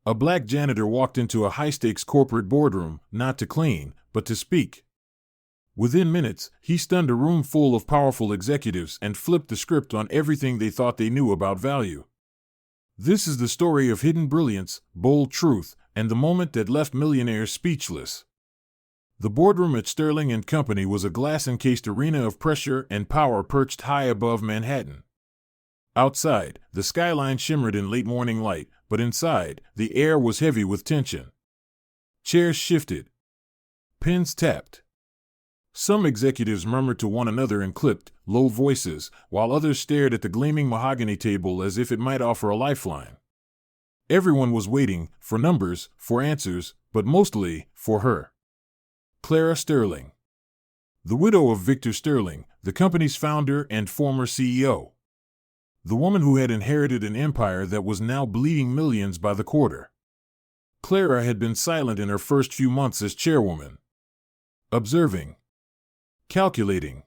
A black janitor walked into a high-stakes corporate boardroom, not to clean, but to speak. Within minutes, he stunned a room full of powerful executives and flipped the script on everything they thought they knew about value. This is the story of hidden brilliance, bold truth, and the moment that left millionaires speechless. The boardroom at Sterling and Company was a glass-encased arena of pressure and power perched high above Manhattan. Outside, the skyline shimmered in late morning light, but inside, the air was heavy with tension. Chairs shifted. Pens tapped. Some executives murmured to one another in clipped, low voices, while others stared at the gleaming mahogany table as if it might offer a lifeline. Everyone was waiting, for numbers, for answers, but mostly, for her. Clara Sterling. The widow of Victor Sterling, the company's founder and former CEO. The woman who had inherited an empire that was now bleeding millions by the quarter. Clara had been silent in her first few months as chairwoman. Observing. Calculating.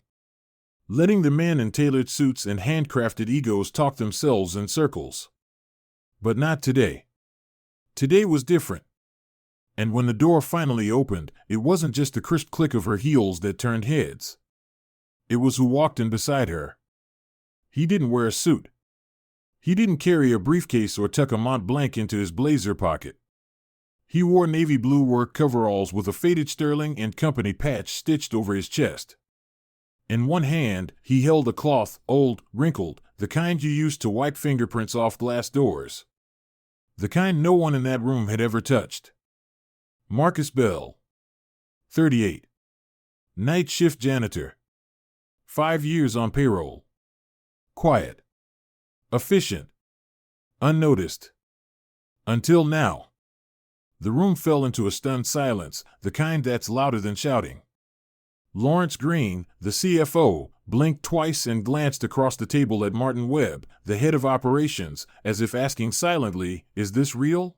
Letting the men in tailored suits and handcrafted egos talk themselves in circles. But not today. Today was different. And when the door finally opened, it wasn't just the crisp click of her heels that turned heads. It was who walked in beside her. He didn't wear a suit. He didn't carry a briefcase or tuck a Mont Blanc into his blazer pocket. He wore navy blue work coveralls with a faded Sterling and Company patch stitched over his chest. In one hand, he held a cloth, old, wrinkled, the kind you use to wipe fingerprints off glass doors. The kind no one in that room had ever touched. Marcus Bell. 38. Night shift janitor. 5 years on payroll. Quiet. Efficient. Unnoticed. Until now. The room fell into a stunned silence, the kind that's louder than shouting. Lawrence Green, the CFO, blinked twice and glanced across the table at Martin Webb, the head of operations, as if asking silently, "Is this real?"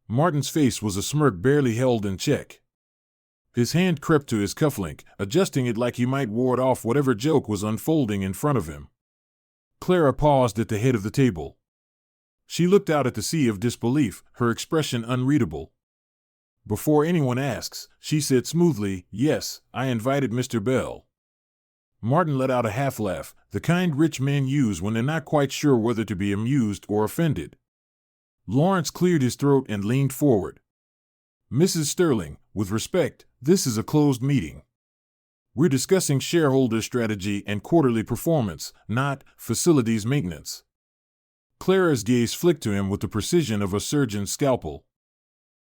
Martin's face was a smirk barely held in check. His hand crept to his cufflink, adjusting it like he might ward off whatever joke was unfolding in front of him. Clara paused at the head of the table. She looked out at the sea of disbelief, her expression unreadable. Before anyone asks, she said smoothly, "Yes, I invited Mr. Bell." Martin let out a half-laugh, the kind rich men use when they're not quite sure whether to be amused or offended. Lawrence cleared his throat and leaned forward. "Mrs. Sterling, with respect, this is a closed meeting. We're discussing shareholder strategy and quarterly performance, not facilities maintenance." Clara's gaze flicked to him with the precision of a surgeon's scalpel.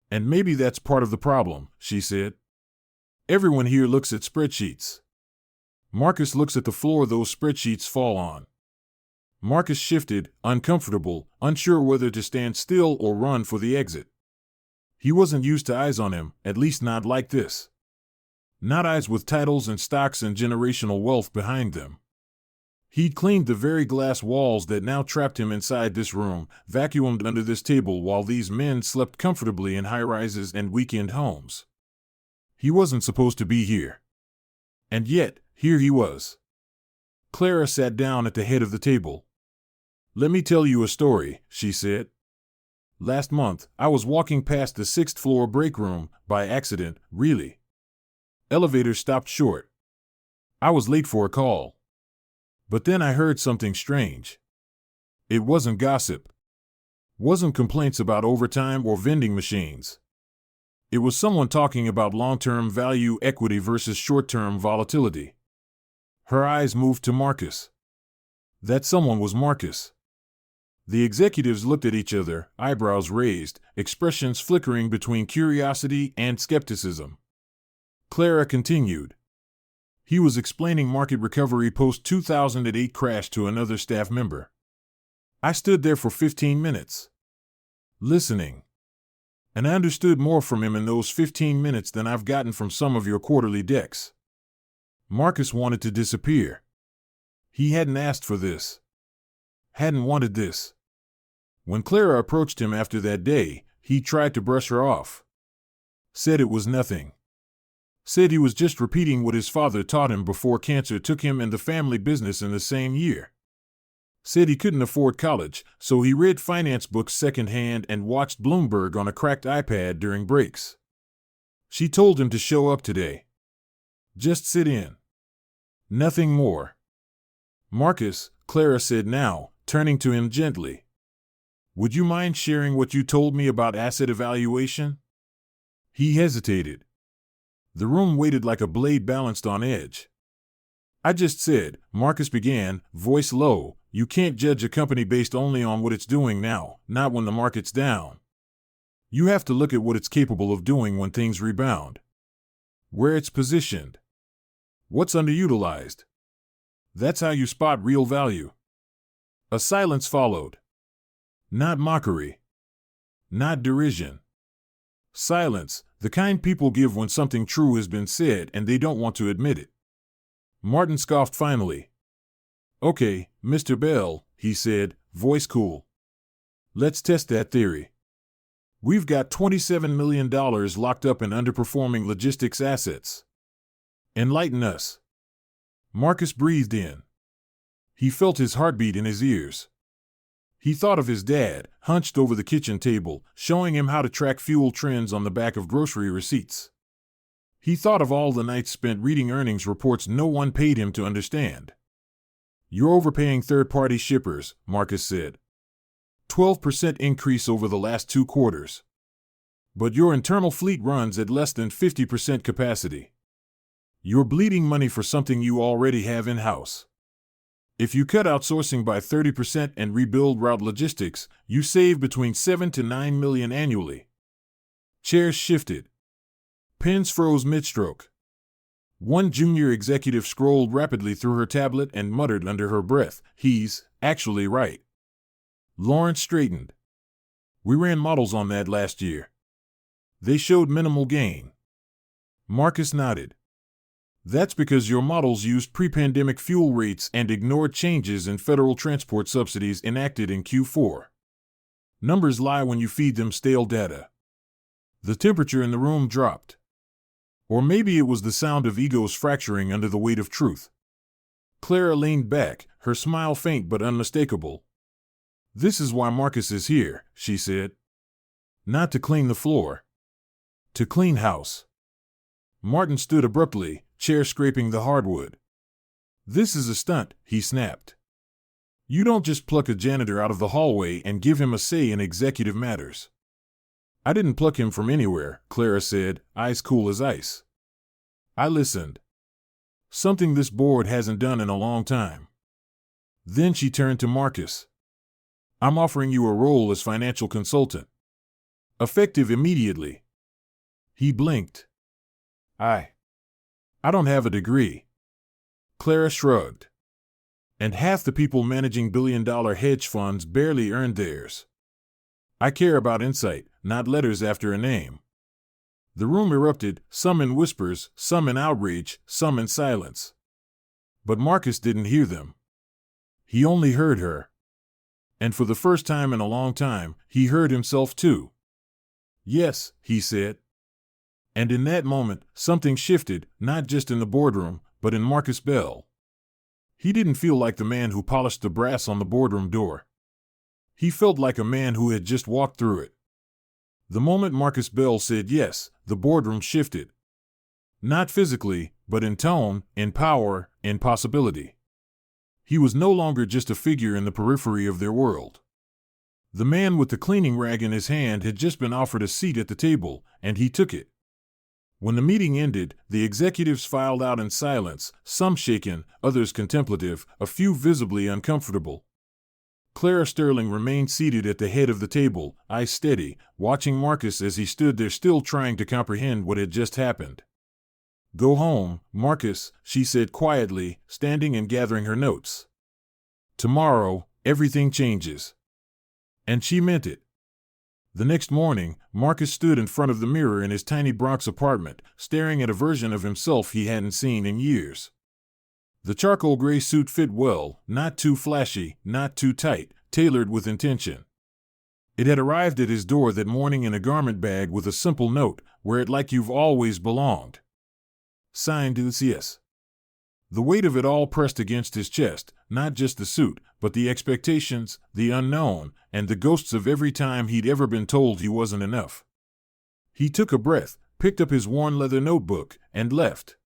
"And maybe that's part of the problem," she said. "Everyone here looks at spreadsheets. Marcus looks at the floor those spreadsheets fall on." Marcus shifted, uncomfortable, unsure whether to stand still or run for the exit. He wasn't used to eyes on him, at least not like this. Not eyes with titles and stocks and generational wealth behind them. He'd cleaned the very glass walls that now trapped him inside this room, vacuumed under this table while these men slept comfortably in high-rises and weekend homes. He wasn't supposed to be here. And yet, here he was. Clara sat down at the head of the table. "Let me tell you a story," she said. "Last month, I was walking past the 6th-floor break room, by accident, really. Elevator stopped short. I was late for a call. But then I heard something strange. It wasn't gossip. Wasn't complaints about overtime or vending machines. It was someone talking about long-term value equity versus short-term volatility." Her eyes moved to Marcus. That someone was Marcus. The executives looked at each other, eyebrows raised, expressions flickering between curiosity and skepticism. Clara continued. He was explaining market recovery post-2008 crash to another staff member. I stood there for 15 minutes. Listening. And I understood more from him in those 15 minutes than I've gotten from some of your quarterly decks. Marcus wanted to disappear. He hadn't asked for this. Hadn't wanted this. When Clara approached him after that day, he tried to brush her off. Said it was nothing. Said he was just repeating what his father taught him before cancer took him and the family business in the same year. Said he couldn't afford college, so he read finance books secondhand and watched Bloomberg on a cracked iPad during breaks. She told him to show up today. Just sit in. Nothing more. Marcus, Clara said now, turning to him gently. Would you mind sharing what you told me about asset evaluation? He hesitated. The room waited like a blade balanced on edge. I just said, Marcus began, voice low, you can't judge a company based only on what it's doing now, not when the market's down. You have to look at what it's capable of doing when things rebound. Where it's positioned. What's underutilized. That's how you spot real value. A silence followed. Not mockery. Not derision. Silence, the kind people give when something true has been said and they don't want to admit it. Martin scoffed finally. Okay, Mr. Bell, he said, voice cool. Let's test that theory. We've got $27 million locked up in underperforming logistics assets. Enlighten us. Marcus breathed in. He felt his heartbeat in his ears. He thought of his dad, hunched over the kitchen table, showing him how to track fuel trends on the back of grocery receipts. He thought of all the nights spent reading earnings reports no one paid him to understand. You're overpaying third-party shippers, Marcus said. 12% increase over the last 2 quarters. But your internal fleet runs at less than 50% capacity. You're bleeding money for something you already have in-house. If you cut outsourcing by 30% and rebuild route logistics, you save between $7 to $9 million annually. Chairs shifted. Pens froze mid-stroke. One junior executive scrolled rapidly through her tablet and muttered under her breath, he's actually right. Lawrence straightened. We ran models on that last year. They showed minimal gain. Marcus nodded. That's because your models used pre-pandemic fuel rates and ignored changes in federal transport subsidies enacted in Q4. Numbers lie when you feed them stale data. The temperature in the room dropped. Or maybe it was the sound of egos fracturing under the weight of truth. Clara leaned back, her smile faint but unmistakable. This is why Marcus is here, she said. Not to clean the floor. To clean house. Martin stood abruptly, chair scraping the hardwood. This is a stunt, he snapped. You don't just pluck a janitor out of the hallway and give him a say in executive matters. I didn't pluck him from anywhere, Clara said, eyes cool as ice. I listened. Something this board hasn't done in a long time. Then she turned to Marcus. I'm offering you a role as financial consultant. Effective immediately. He blinked. I don't have a degree. Clara shrugged. And half the people managing billion-dollar hedge funds barely earned theirs. I care about insight, not letters after a name. The room erupted, some in whispers, some in outrage, some in silence. But Marcus didn't hear them. He only heard her. And for the first time in a long time, he heard himself too. Yes, he said. And in that moment, something shifted, not just in the boardroom, but in Marcus Bell. He didn't feel like the man who polished the brass on the boardroom door. He felt like a man who had just walked through it. The moment Marcus Bell said yes, the boardroom shifted. Not physically, but in tone, in power, in possibility. He was no longer just a figure in the periphery of their world. The man with the cleaning rag in his hand had just been offered a seat at the table, and he took it. When the meeting ended, the executives filed out in silence, some shaken, others contemplative, a few visibly uncomfortable. Clara Sterling remained seated at the head of the table, eyes steady, watching Marcus as he stood there still trying to comprehend what had just happened. Go home, Marcus, she said quietly, standing and gathering her notes. Tomorrow, everything changes. And she meant it. The next morning, Marcus stood in front of the mirror in his tiny Bronx apartment, staring at a version of himself he hadn't seen in years. The charcoal gray suit fit well, not too flashy, not too tight, tailored with intention. It had arrived at his door that morning in a garment bag with a simple note, wear it like you've always belonged. Signed, Lucius. The weight of it all pressed against his chest, not just the suit, but the expectations, the unknown, and the ghosts of every time he'd ever been told he wasn't enough. He took a breath, picked up his worn leather notebook, and left.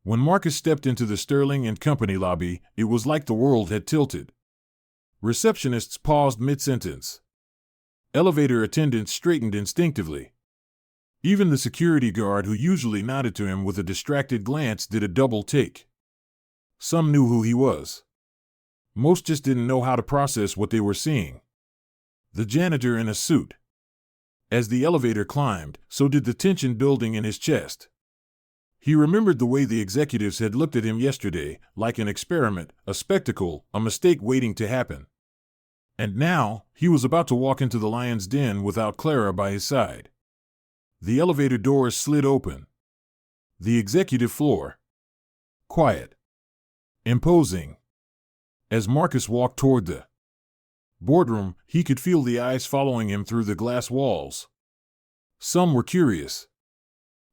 When Marcus stepped into the Sterling and Company lobby, it was like the world had tilted. Receptionists paused mid-sentence. Elevator attendants straightened instinctively. Even the security guard who usually nodded to him with a distracted glance did a double take. Some knew who he was. Most just didn't know how to process what they were seeing. The janitor in a suit. As the elevator climbed, so did the tension building in his chest. He remembered the way the executives had looked at him yesterday, like an experiment, a spectacle, a mistake waiting to happen. And now, he was about to walk into the lion's den without Clara by his side. The elevator doors slid open. The executive floor. Quiet. Imposing. As Marcus walked toward the boardroom, he could feel the eyes following him through the glass walls. Some were curious.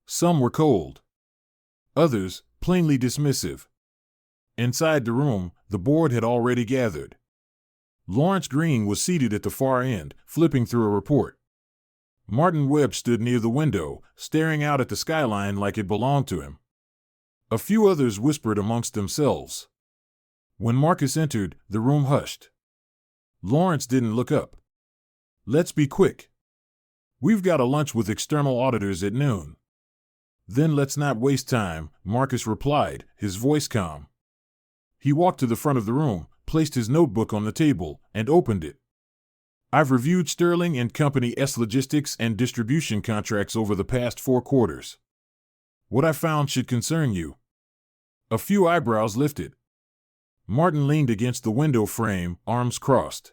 Some were cold. Others, plainly dismissive. Inside the room, the board had already gathered. Lawrence Green was seated at the far end, flipping through a report. Martin Webb stood near the window, staring out at the skyline like it belonged to him. A few others whispered amongst themselves. When Marcus entered, the room hushed. Lawrence didn't look up. "Let's be quick. We've got a lunch with external auditors at noon." "Then let's not waste time," Marcus replied, his voice calm. He walked to the front of the room, placed his notebook on the table, and opened it. "I've reviewed Sterling and Company's logistics and distribution contracts over the past 4 quarters. What I found should concern you." A few eyebrows lifted. Martin leaned against the window frame, arms crossed.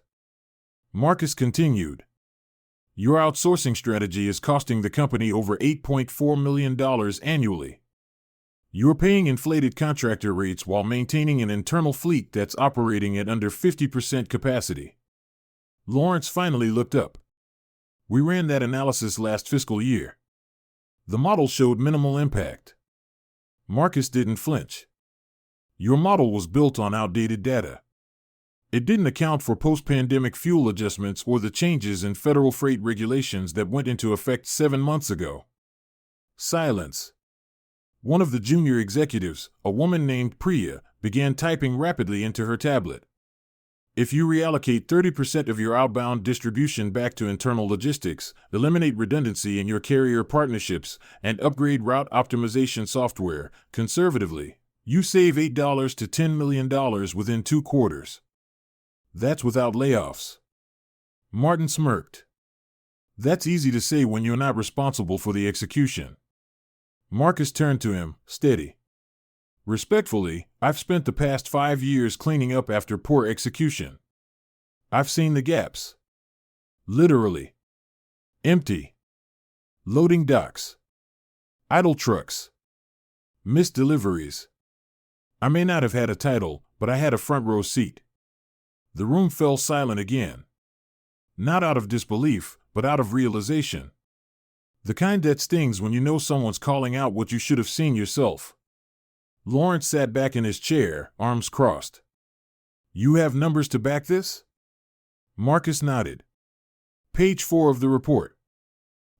Marcus continued. "Your outsourcing strategy is costing the company over $8.4 million annually. You're paying inflated contractor rates while maintaining an internal fleet that's operating at under 50% capacity." Lawrence finally looked up. "We ran that analysis last fiscal year. The model showed minimal impact." Marcus didn't flinch. "Your model was built on outdated data. It didn't account for post-pandemic fuel adjustments or the changes in federal freight regulations that went into effect 7 months ago." Silence. One of the junior executives, a woman named Priya, began typing rapidly into her tablet. "If you reallocate 30% of your outbound distribution back to internal logistics, eliminate redundancy in your carrier partnerships, and upgrade route optimization software, conservatively, you save $8 to $10 million within 2 quarters. That's without layoffs." Martin smirked. "That's easy to say when you're not responsible for the execution." Marcus turned to him, steady. "Respectfully, I've spent the past 5 years cleaning up after poor execution. I've seen the gaps. Literally. Empty. Loading docks. Idle trucks. Missed deliveries. I may not have had a title, but I had a front row seat." The room fell silent again. Not out of disbelief, but out of realization. The kind that stings when you know someone's calling out what you should have seen yourself. Lawrence sat back in his chair, arms crossed. "You have numbers to back this?" Marcus nodded. "Page 4 of the report.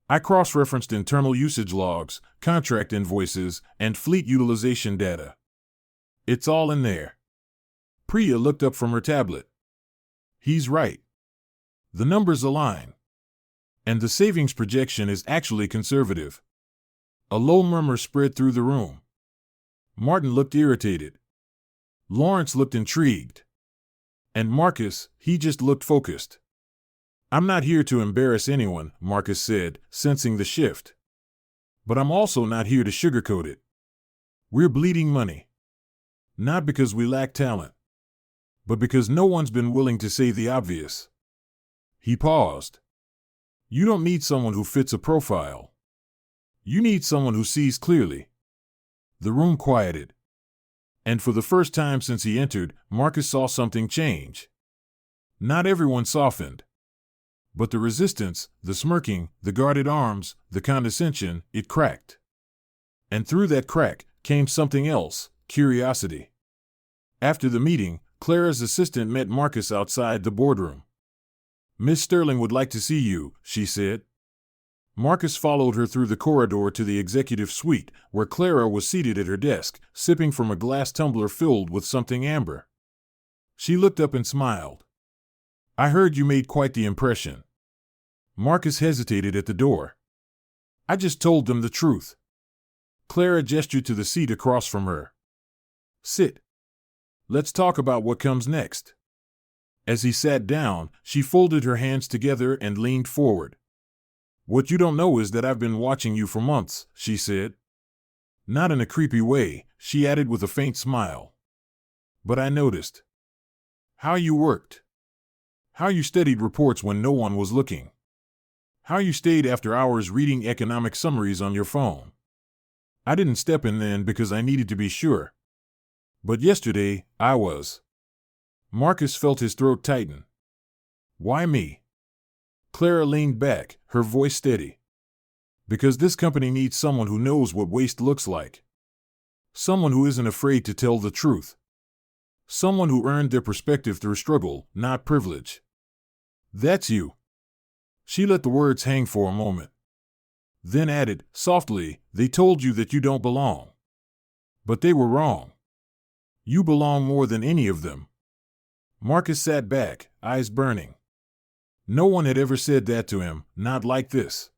I cross-referenced internal usage logs, contract invoices, and fleet utilization data. It's all in there." Priya looked up from her tablet. "He's right. The numbers align. And the savings projection is actually conservative." A low murmur spread through the room. Martin looked irritated. Lawrence looked intrigued. And Marcus, he just looked focused. "I'm not here to embarrass anyone," Marcus said, sensing the shift. "But I'm also not here to sugarcoat it. We're bleeding money. Not because we lack talent, but because no one's been willing to say the obvious." He paused. "You don't need someone who fits a profile. You need someone who sees clearly." The room quieted. And for the first time since he entered, Marcus saw something change. Not everyone softened. But the resistance, the smirking, the guarded arms, the condescension, it cracked. And through that crack came something else, curiosity. After the meeting, Clara's assistant met Marcus outside the boardroom. "Miss Sterling would like to see you," she said. Marcus followed her through the corridor to the executive suite, where Clara was seated at her desk, sipping from a glass tumbler filled with something amber. She looked up and smiled. "I heard you made quite the impression." Marcus hesitated at the door. "I just told them the truth." Clara gestured to the seat across from her. "Sit. Let's talk about what comes next." As he sat down, she folded her hands together and leaned forward. "What you don't know is that I've been watching you for months," she said. Not in a creepy way, she added with a faint smile. "But I noticed. How you worked. How you studied reports when no one was looking. How you stayed after hours reading economic summaries on your phone. I didn't step in then because I needed to be sure. But yesterday, I was." Marcus felt his throat tighten. "Why me?" Clara leaned back, her voice steady. "Because this company needs someone who knows what waste looks like. Someone who isn't afraid to tell the truth. Someone who earned their perspective through struggle, not privilege. That's you." She let the words hang for a moment. Then added, softly, "They told you that you don't belong. But they were wrong. You belong more than any of them." Marcus sat back, eyes burning. No one had ever said that to him, not like this.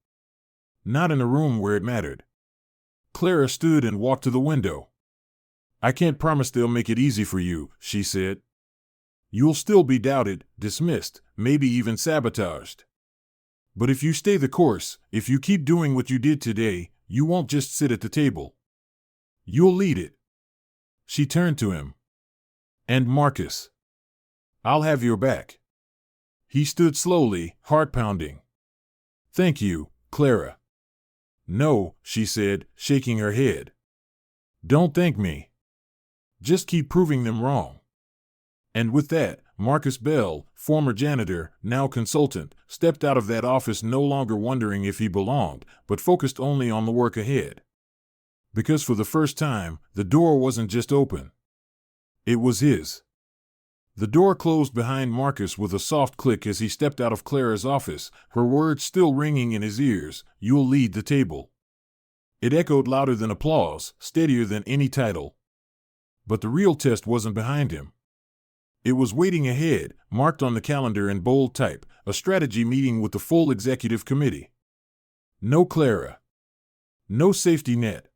Not in a room where it mattered. Clara stood and walked to the window. "I can't promise they'll make it easy for you," she said. "You'll still be doubted, dismissed, maybe even sabotaged. But if you stay the course, if you keep doing what you did today, you won't just sit at the table. You'll lead it." She turned to him. "And Marcus, I'll have your back." He stood slowly, heart pounding. "Thank you, Clara." "No," she said, shaking her head. "Don't thank me. Just keep proving them wrong." And with that, Marcus Bell, former janitor, now consultant, stepped out of that office no longer wondering if he belonged, but focused only on the work ahead. Because for the first time, the door wasn't just open. It was his. The door closed behind Marcus with a soft click as he stepped out of Clara's office, her words still ringing in his ears, "You'll lead the table." It echoed louder than applause, steadier than any title. But the real test wasn't behind him. It was waiting ahead, marked on the calendar in bold type, a strategy meeting with the full executive committee. No Clara. No safety net.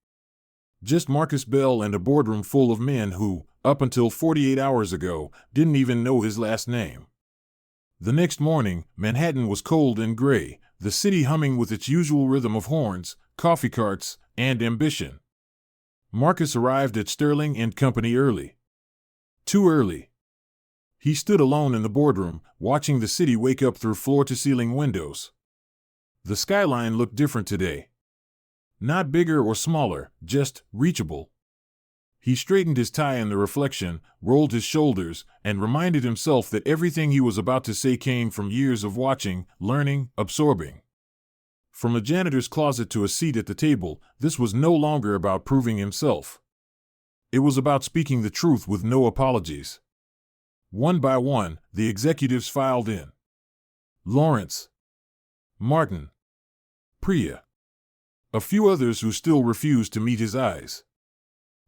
Just Marcus Bell and a boardroom full of men who, up until 48 hours ago, didn't even know his last name. The next morning, Manhattan was cold and gray, the city humming with its usual rhythm of horns, coffee carts, and ambition. Marcus arrived at Sterling and Company early. Too early. He stood alone in the boardroom, watching the city wake up through floor-to-ceiling windows. The skyline looked different today. Not bigger or smaller, just reachable. He straightened his tie in the reflection, rolled his shoulders, and reminded himself that everything he was about to say came from years of watching, learning, absorbing. From a janitor's closet to a seat at the table, this was no longer about proving himself. It was about speaking the truth with no apologies. One by one, the executives filed in. Lawrence. Martin. Priya. A few others who still refused to meet his eyes.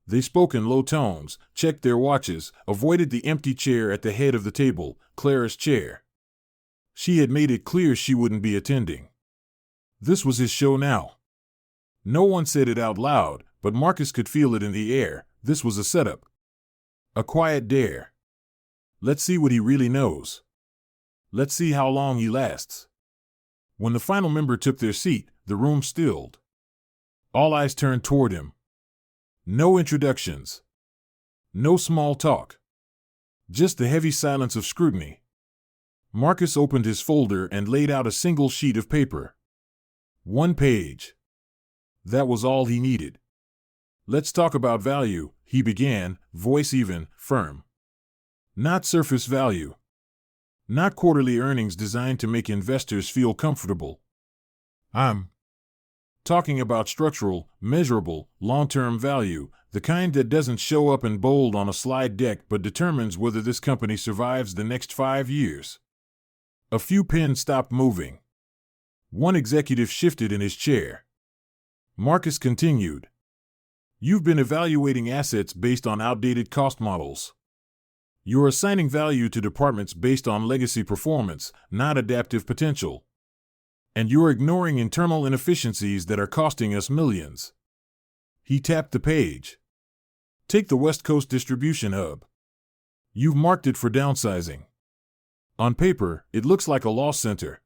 They spoke in low tones, checked their watches, avoided the empty chair at the head of the table, Clara's chair. She had made it clear she wouldn't be attending. This was his show now. No one said it out loud, but Marcus could feel it in the air. This was a setup. A quiet dare. Let's see what he really knows. Let's see how long he lasts. When the final member took their seat, the room stilled. All eyes turned toward him. No introductions. No small talk. Just the heavy silence of scrutiny. Marcus opened his folder and laid out a single sheet of paper. 1 page. That was all he needed. "Let's talk about value," he began, voice even, firm. "Not surface value. Not quarterly earnings designed to make investors feel comfortable. I'm talking about structural, measurable, long-term value, the kind that doesn't show up in bold on a slide deck but determines whether this company survives the next 5 years. A few pens stopped moving. One executive shifted in his chair. Marcus continued. You've been evaluating assets based on outdated cost models. You're assigning value to departments based on legacy performance, not adaptive potential. And you're ignoring internal inefficiencies that are costing us millions. He tapped the page. Take the West Coast distribution hub. You've marked it for downsizing. On paper, it looks like a loss center.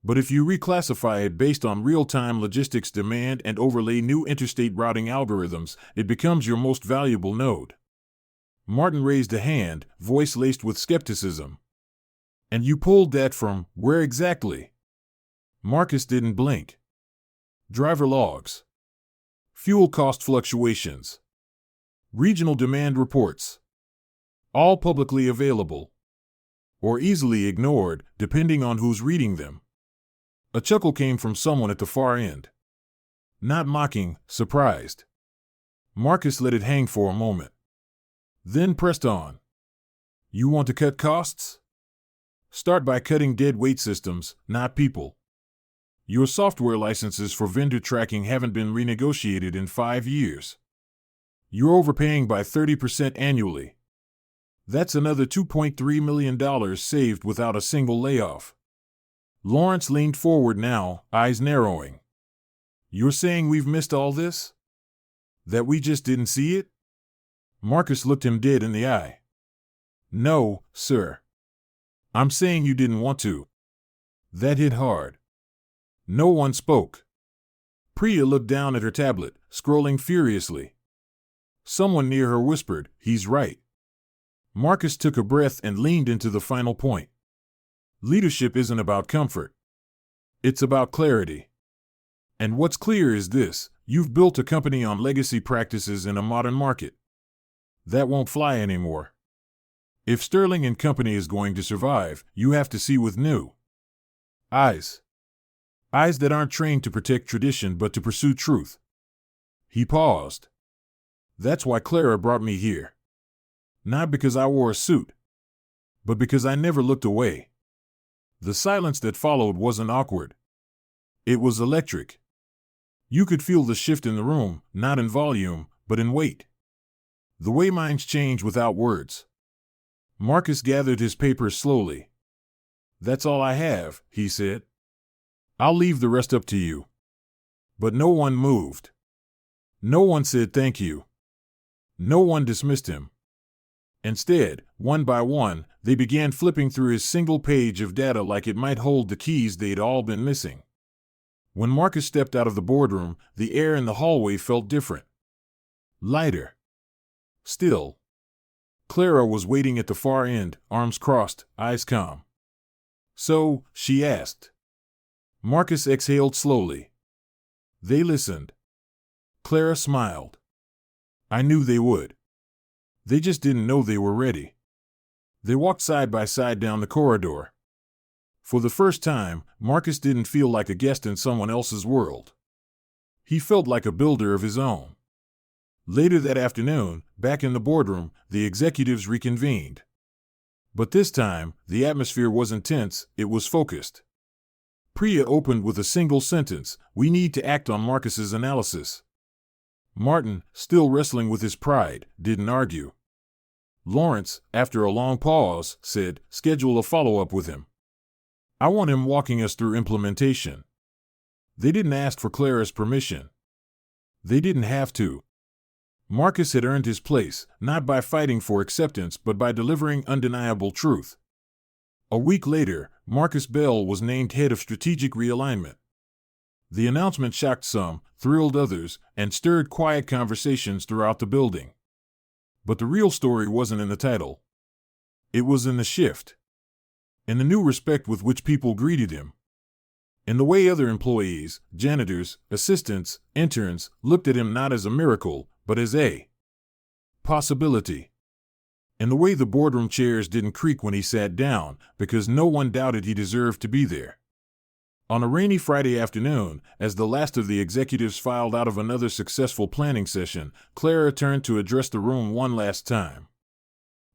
But if you reclassify it based on real-time logistics demand and overlay new interstate routing algorithms, it becomes your most valuable node. Martin raised a hand, voice laced with skepticism. And you pulled that from where exactly? Marcus didn't blink. Driver logs. Fuel cost fluctuations. Regional demand reports. All publicly available. Or easily ignored, depending on who's reading them. A chuckle came from someone at the far end. Not mocking, surprised. Marcus let it hang for a moment. Then pressed on. You want to cut costs? Start by cutting dead weight systems, not people. Your software licenses for vendor tracking haven't been renegotiated in 5 years. You're overpaying by 30% annually. That's another $2.3 million saved without a single layoff. Lawrence leaned forward now, eyes narrowing. You're saying we've missed all this? That we just didn't see it? Marcus looked him dead in the eye. No, sir. I'm saying you didn't want to. That hit hard. No one spoke. Priya looked down at her tablet, scrolling furiously. Someone near her whispered, "He's right." Marcus took a breath and leaned into the final point. Leadership isn't about comfort. It's about clarity. And what's clear is this: you've built a company on legacy practices in a modern market. That won't fly anymore. If Sterling and Company is going to survive, you have to see with new eyes. Eyes that aren't trained to protect tradition but to pursue truth. He paused. That's why Clara brought me here. Not because I wore a suit, but because I never looked away. The silence that followed wasn't awkward. It was electric. You could feel the shift in the room, not in volume, but in weight. The way minds change without words. Marcus gathered his papers slowly. That's all I have, he said. I'll leave the rest up to you. But no one moved. No one said thank you. No one dismissed him. Instead, one by one, they began flipping through his single page of data like it might hold the keys they'd all been missing. When Marcus stepped out of the boardroom, the air in the hallway felt different. Lighter. Still. Clara was waiting at the far end, arms crossed, eyes calm. So, she asked. Marcus exhaled slowly. They listened. Clara smiled. I knew they would. They just didn't know they were ready. They walked side by side down the corridor. For the first time, Marcus didn't feel like a guest in someone else's world. He felt like a builder of his own. Later that afternoon, back in the boardroom, the executives reconvened. But this time, the atmosphere wasn't tense, it was focused. Priya opened with a single sentence, "We need to act on Marcus's analysis." Martin, still wrestling with his pride, didn't argue. Lawrence, after a long pause, said, "Schedule a follow-up with him. I want him walking us through implementation." They didn't ask for Clara's permission. They didn't have to. Marcus had earned his place, not by fighting for acceptance but by delivering undeniable truth. A week later, Marcus Bell was named head of strategic realignment. The announcement shocked some, thrilled others, and stirred quiet conversations throughout the building. But the real story wasn't in the title. It was in the shift. In the new respect with which people greeted him. In the way other employees, janitors, assistants, interns, looked at him not as a miracle, but as a possibility. In the way the boardroom chairs didn't creak when he sat down, because no one doubted he deserved to be there. On a rainy Friday afternoon, as the last of the executives filed out of another successful planning session, Clara turned to address the room one last time.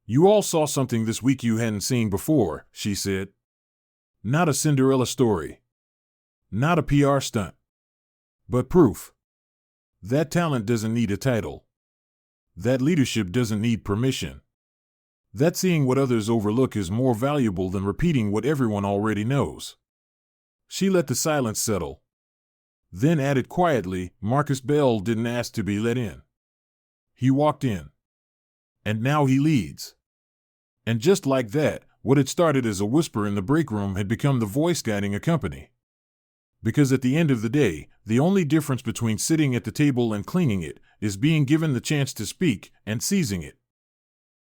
"You all saw something this week you hadn't seen before," she said. "Not a Cinderella story. Not a PR stunt. But proof. That talent doesn't need a title. That leadership doesn't need permission. That seeing what others overlook is more valuable than repeating what everyone already knows." She let the silence settle. Then added quietly, "Marcus Bell didn't ask to be let in. He walked in. And now he leads." And just like that, what had started as a whisper in the break room had become the voice guiding a company. Because at the end of the day, the only difference between sitting at the table and cleaning it is being given the chance to speak and seizing it.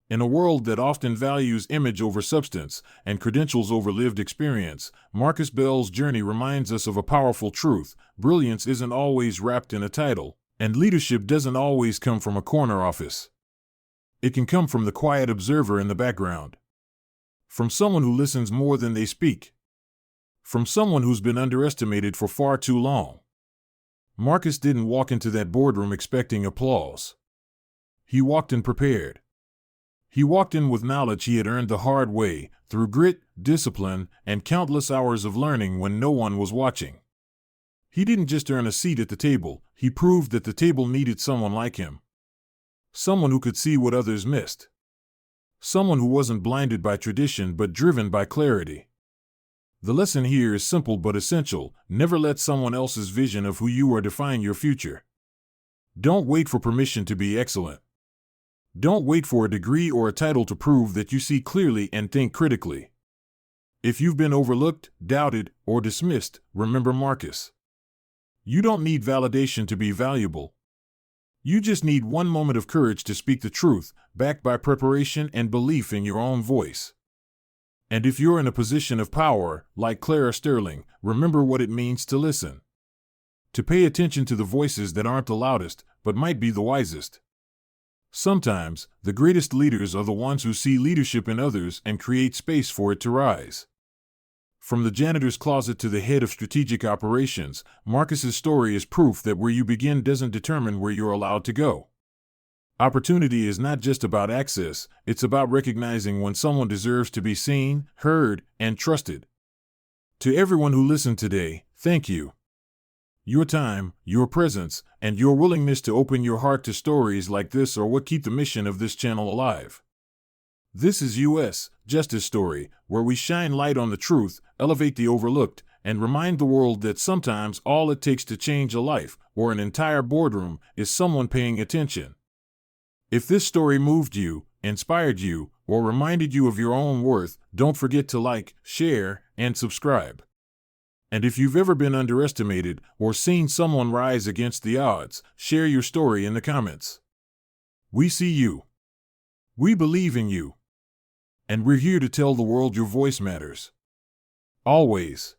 In a world that often values image over substance and credentials over lived experience, Marcus Bell's journey reminds us of a powerful truth: brilliance isn't always wrapped in a title, and leadership doesn't always come from a corner office. It can come from the quiet observer in the background. From someone who listens more than they speak. From someone who's been underestimated for far too long. Marcus didn't walk into that boardroom expecting applause. He walked in prepared. He walked in with knowledge he had earned the hard way, through grit, discipline, and countless hours of learning when no one was watching. He didn't just earn a seat at the table, he proved that the table needed someone like him. Someone who could see what others missed. Someone who wasn't blinded by tradition but driven by clarity. The lesson here is simple but essential: never let someone else's vision of who you are define your future. Don't wait for permission to be excellent. Don't wait for a degree or a title to prove that you see clearly and think critically. If you've been overlooked, doubted, or dismissed, remember Marcus. You don't need validation to be valuable. You just need one moment of courage to speak the truth, backed by preparation and belief in your own voice. And if you're in a position of power, like Clara Sterling, remember what it means to listen. To pay attention to the voices that aren't the loudest, but might be the wisest. Sometimes, the greatest leaders are the ones who see leadership in others and create space for it to rise. From the janitor's closet to the head of strategic operations, Marcus's story is proof that where you begin doesn't determine where you're allowed to go. Opportunity is not just about access, it's about recognizing when someone deserves to be seen, heard, and trusted. To everyone who listened today, thank you. Your time, your presence, and your willingness to open your heart to stories like this are what keep the mission of this channel alive. This is U.S. Justice Story, where we shine light on the truth, elevate the overlooked, and remind the world that sometimes all it takes to change a life, or an entire boardroom, is someone paying attention. If this story moved you, inspired you, or reminded you of your own worth, don't forget to like, share, and subscribe. And if you've ever been underestimated or seen someone rise against the odds, share your story in the comments. We see you. We believe in you. And we're here to tell the world your voice matters. Always.